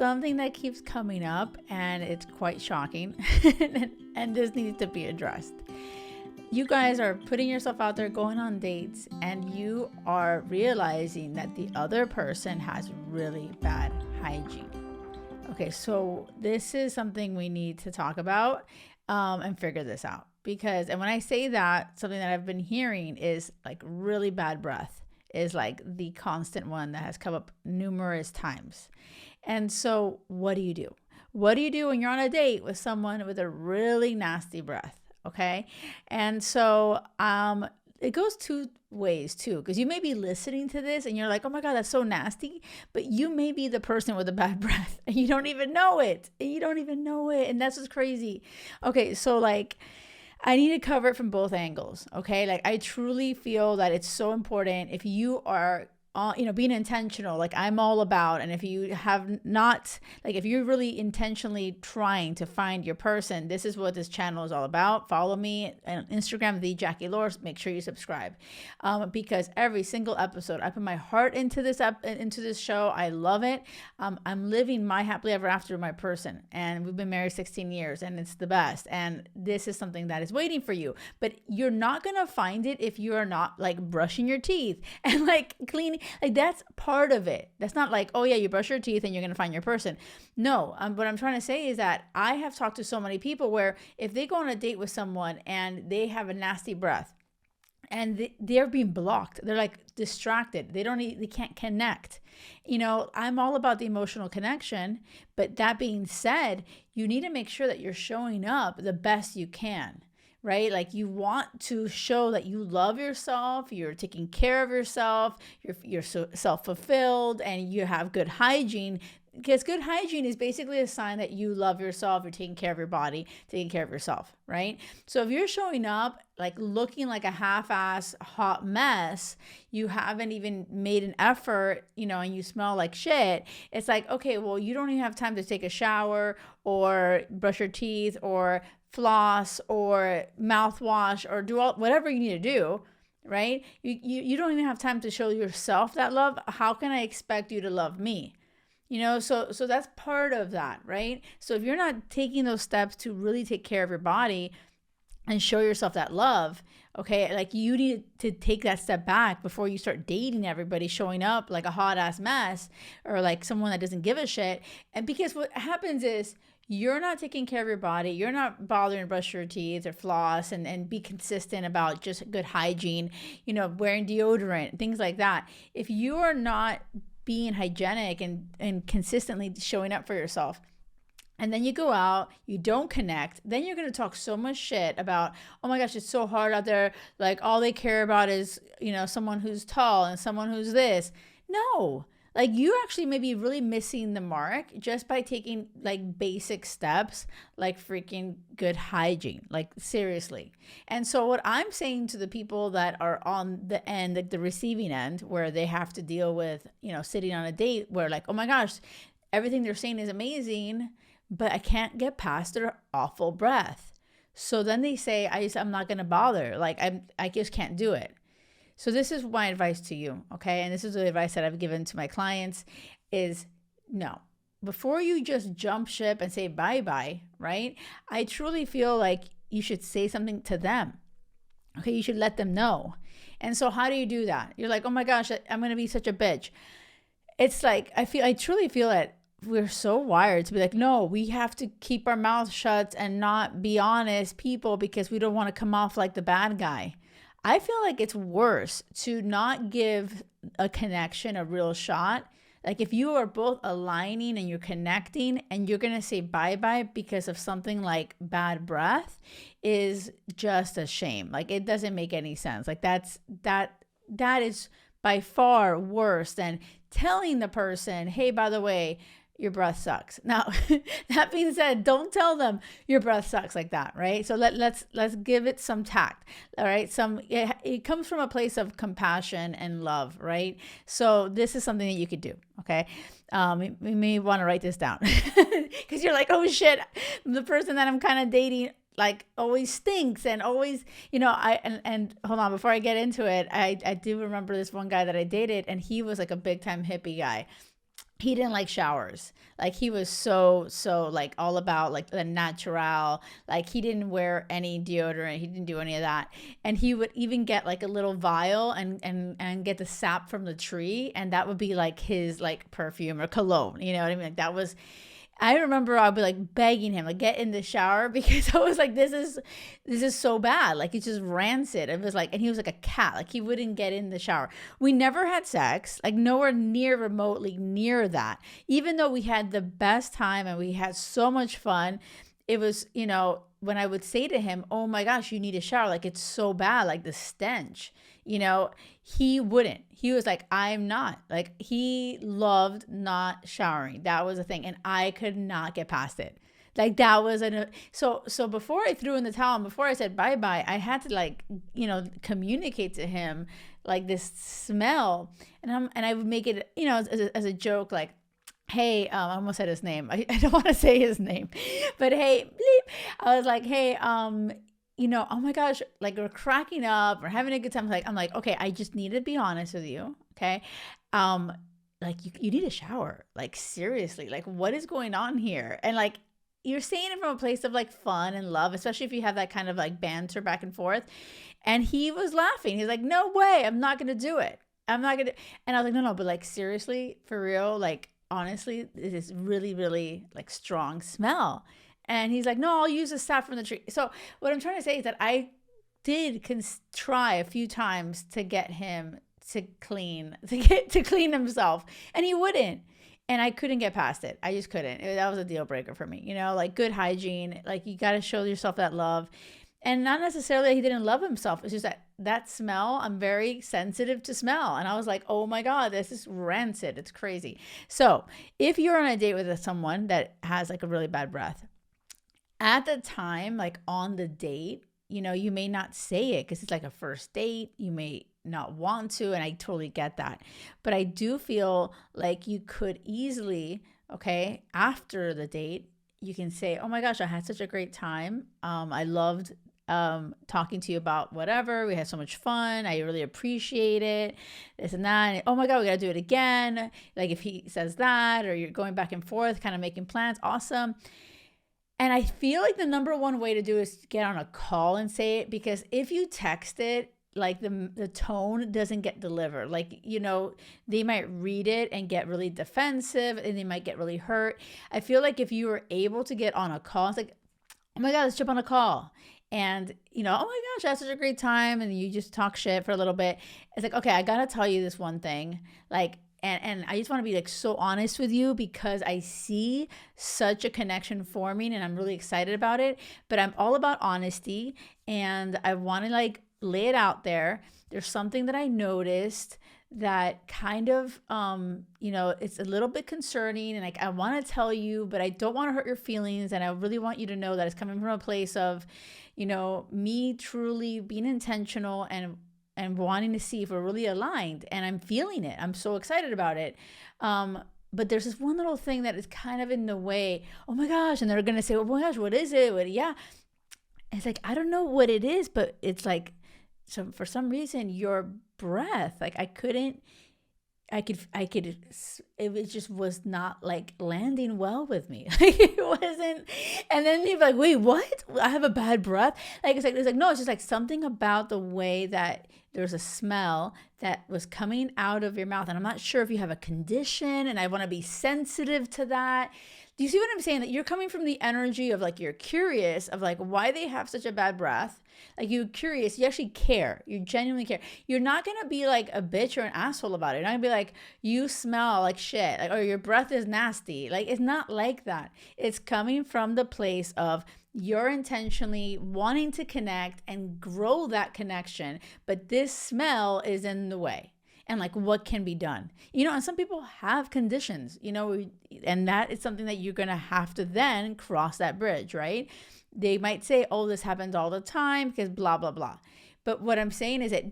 something that keeps coming up, and it's quite shocking, and this needs to be addressed. You guys are putting yourself out there, going on dates, and you are realizing that the other person has really bad hygiene. Okay, so this is something we need to talk about and figure this out. Because, and when I say that, something that I've been hearing is like really bad breath is like the constant one that has come up numerous times. And so what do you do? What do you do when you're on a date with someone with a really nasty breath? Okay. And so it goes two ways too, because you may be listening to this and you're like, oh my God, that's so nasty. But you may be the person with a bad breath and you don't even know it. And that's what's crazy. Okay. So like, I need to cover it from both angles. Okay. Like I truly feel that it's so important if you are being intentional, like I'm all about. And if you have not, like if you're really intentionally trying to find your person, this is what this channel is all about. Follow me on Instagram, the JkL&x. Make sure you subscribe, because every single episode, I put my heart into this show. I love it. I'm living my happily ever after with my person, and we've been married 16 years, and it's the best. And this is something that is waiting for you, but you're not gonna find it if you are not like brushing your teeth and like cleaning. Like that's part of it. That's not like, oh yeah, you brush your teeth and you're going to find your person. No, what I'm trying to say is that I have talked to so many people where if they go on a date with someone and they have a nasty breath and they're being blocked, they're like distracted. They can't connect. I'm all about the emotional connection, but that being said, you need to make sure that you're showing up the best you can. Right? Like you want to show that you love yourself, you're taking care of yourself, you're so self-fulfilled, and you have good hygiene. Because good hygiene is basically a sign that you love yourself, you're taking care of your body, taking care of yourself, right? So if you're showing up like looking like a half-ass hot mess, you haven't even made an effort, and you smell like shit, it's like, okay, well, you don't even have time to take a shower or brush your teeth or floss or mouthwash or do whatever you need to do, right? You don't even have time to show yourself that love. How can I expect you to love me? So that's part of that, right? So if you're not taking those steps to really take care of your body and show yourself that love, okay, like you need to take that step back before you start dating everybody, showing up like a hot ass mess or like someone that doesn't give a shit. And because what happens is you're not taking care of your body, you're not bothering to brush your teeth or floss and be consistent about just good hygiene, wearing deodorant, things like that. If you are not being hygienic and consistently showing up for yourself, and then you go out, you don't connect, then you're going to talk so much shit about, oh my gosh, it's so hard out there. Like all they care about is, someone who's tall and someone who's this. No, like you actually may be really missing the mark just by taking like basic steps, like freaking good hygiene, like seriously. And so what I'm saying to the people that are on the end, like the receiving end, where they have to deal with, sitting on a date where like, oh my gosh, everything they're saying is amazing, but I can't get past their awful breath. So then they say, I'm not going to bother. Like I just can't do it. So this is my advice to you, okay? And this is the advice that I've given to my clients is no. Before you just jump ship and say bye-bye, right? I truly feel like you should say something to them, okay? You should let them know. And so how do you do that? You're like, oh my gosh, I'm going to be such a bitch. It's like, I truly feel that we're so wired to be like, no, we have to keep our mouth shut and not be honest people because we don't want to come off like the bad guy. I feel like it's worse to not give a connection a real shot. Like if you are both aligning and you're connecting and you're going to say bye-bye because of something like bad breath is just a shame. Like it doesn't make any sense. Like that is by far worse than telling the person, hey, by the way, your breath sucks. Now, that being said, don't tell them your breath sucks like that, right? So let's give it some tact, all right? It comes from a place of compassion and love, right? So this is something that you could do, okay? We may want to write this down because you're like, oh shit, the person that I'm kind of dating like always stinks and always, and hold on, before I get into it, I do remember this one guy that I dated and he was like a big time hippie guy. he didn't like showers. Like he was so like all about like the natural. Like he didn't wear any deodorant. He didn't do any of that. And he would even get like a little vial and get the sap from the tree, and that would be like his like perfume or cologne. You know what I mean? Like that was, I remember I'd be like begging him, like, get in the shower, because I was like, this is so bad. Like it's just rancid. It was like, and he was like a cat. Like he wouldn't get in the shower. We never had sex, like nowhere near remotely near that. Even though we had the best time and we had so much fun, it was, you know, when I would say to him, oh my gosh, you need a shower. Like it's so bad, like the stench, you know, he wouldn't. He was like, I'm not. Like he loved not showering. That was a thing. And I could not get past it. Like that was so before I threw in the towel and before I said bye-bye, I had to like, you know, communicate to him like this smell. And I would make it, you know, as a joke, like, hey, I almost said his name. I don't want to say his name, but hey, bleep. I was like, hey, you know, oh my gosh, like we're cracking up, we're having a good time. I'm like, okay, I just need to be honest with you. Okay. Like you need a shower. Like seriously, like what is going on here? And like, you're saying it from a place of like fun and love, especially if you have that kind of like banter back and forth. And he was laughing. He's like, no way, I'm not going to do it. I'm not going to. And I was like, no, but like seriously, for real, like, honestly, it is really, really like strong smell. And he's like, no, I'll use the sap from the tree. So what I'm trying to say is that I did try a few times to get him to clean himself, and he wouldn't. And I couldn't get past it. I just couldn't. That was a deal breaker for me. You know, like good hygiene, like you got to show yourself that love. And not necessarily that he didn't love himself. It's just that smell, I'm very sensitive to smell. And I was like, oh my God, this is rancid. It's crazy. So if you're on a date with someone that has like a really bad breath, at the time, like on the date, you know, you may not say it because it's like a first date. You may not want to, and I totally get that. But I do feel like you could easily, okay, after the date, you can say, oh my gosh, I had such a great time. I loved talking to you about whatever. We had so much fun. I really appreciate it. This and that. And, oh my God, we got to do it again. Like if he says that, or you're going back and forth, kind of making plans. Awesome. And I feel like the number one way to do is to get on a call and say it, because if you text it, like the tone doesn't get delivered. Like, you know, they might read it and get really defensive, and they might get really hurt. I feel like if you were able to get on a call, it's like, oh my God, let's jump on a call. And, you know, oh my gosh, I had such a great time. And you just talk shit for a little bit. It's like, okay, I got to tell you this one thing. Like, and I just want to be like so honest with you, because I see such a connection forming and I'm really excited about it. But I'm all about honesty, and I want to like lay it out there. There's something that I noticed that kind of, you know, it's a little bit concerning, and like, I want to tell you, but I don't want to hurt your feelings. And I really want you to know that it's coming from a place of, you know, me truly being intentional and wanting to see if we're really aligned, and I'm feeling it. I'm so excited about it. But there's this one little thing that is kind of in the way. Oh my gosh. And they're going to say, oh my gosh, what is it? Yeah. It's like, I don't know what it is, but it's like, so for some reason, your breath, like it just was not like landing well with me. Like it wasn't. And then you're like, wait, what? I have a bad breath. Like, it's like, no, it's just like something about the way that there's a smell that was coming out of your mouth. And I'm not sure if you have a condition, and I want to be sensitive to that. Do you see what I'm saying? That you're coming from the energy of like, you're curious of like why they have such a bad breath. Like you're curious, you actually care. You genuinely care. You're not going to be like a bitch or an asshole about it. You're not going to be like, you smell like shit, like, or your breath is nasty. Like, it's not like that. It's coming from the place of you're intentionally wanting to connect and grow that connection. But this smell is in the way. And like, what can be done? You know, and some people have conditions, you know, and that is something that you're going to have to then cross that bridge, right? They might say, oh, this happens all the time because blah, blah, blah. But what I'm saying is that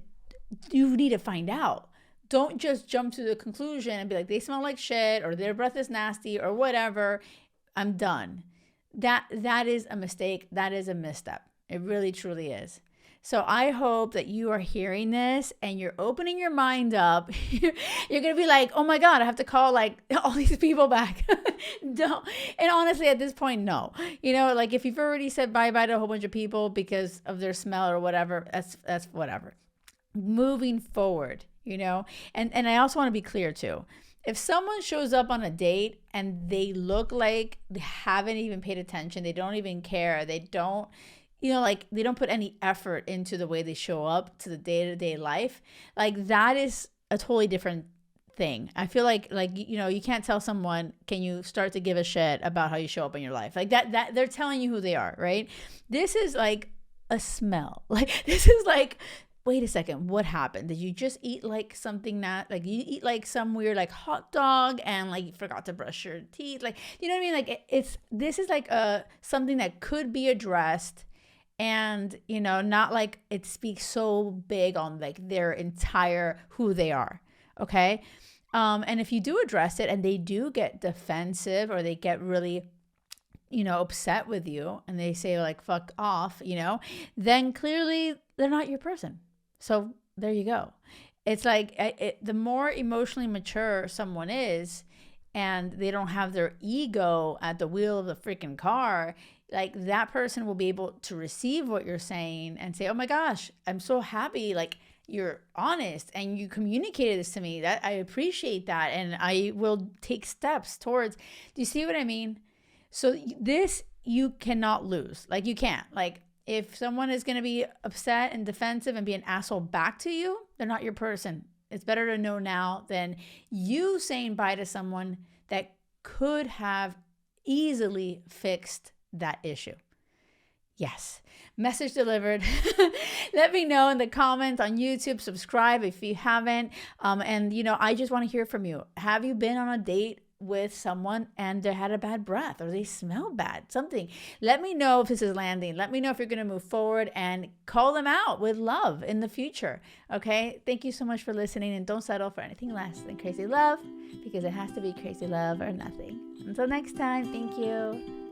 you need to find out. Don't just jump to the conclusion and be like, they smell like shit, or their breath is nasty, or whatever. I'm done. That is a mistake. That is a misstep. It really, truly is. So I hope that you are hearing this and you're opening your mind up. You're going to be like, oh my God, I have to call like all these people back. Don't. And honestly, at this point, no. You know, like if you've already said bye-bye to a whole bunch of people because of their smell or whatever, that's whatever. Moving forward, you know, and I also want to be clear too. If someone shows up on a date and they look like they haven't even paid attention, they don't even care, they don't, you know, like they don't put any effort into the way they show up to the day-to-day life, like that is a totally different thing. I feel like, you know, you can't tell someone, can you start to give a shit about how you show up in your life? Like that they're telling you who they are, right? This is like a smell. Like this is like, wait a second, what happened? Did you just eat like something that, like you eat like some weird like hot dog and like you forgot to brush your teeth? Like, you know what I mean? Like this is like something that could be addressed, and, you know, not like it speaks so big on like their entire who they are. Okay. And if you do address it and they do get defensive or they get really, you know, upset with you and they say like, fuck off, you know, then clearly they're not your person. So there you go. It's like the more emotionally mature someone is and they don't have their ego at the wheel of the freaking car, like that person will be able to receive what you're saying and say, oh my gosh, I'm so happy. Like you're honest and you communicated this to me. That I appreciate that. And I will take steps towards, do you see what I mean? So this, you cannot lose. Like you can't, like, if someone is going to be upset and defensive and be an asshole back to you, they're not your person. It's better to know now than you saying bye to someone that could have easily fixed that issue. Yes. Message delivered. Let me know in the comments on YouTube. Subscribe if you haven't. And, you know, I just want to hear from you. Have you been on a date with someone and they had a bad breath or they smell bad, something? Let me know if this is landing. Let me know if you're going to move forward and call them out with love in the future. Okay. Thank you so much for listening, and don't settle for anything less than crazy love, because it has to be crazy love or nothing. Until next time. Thank you.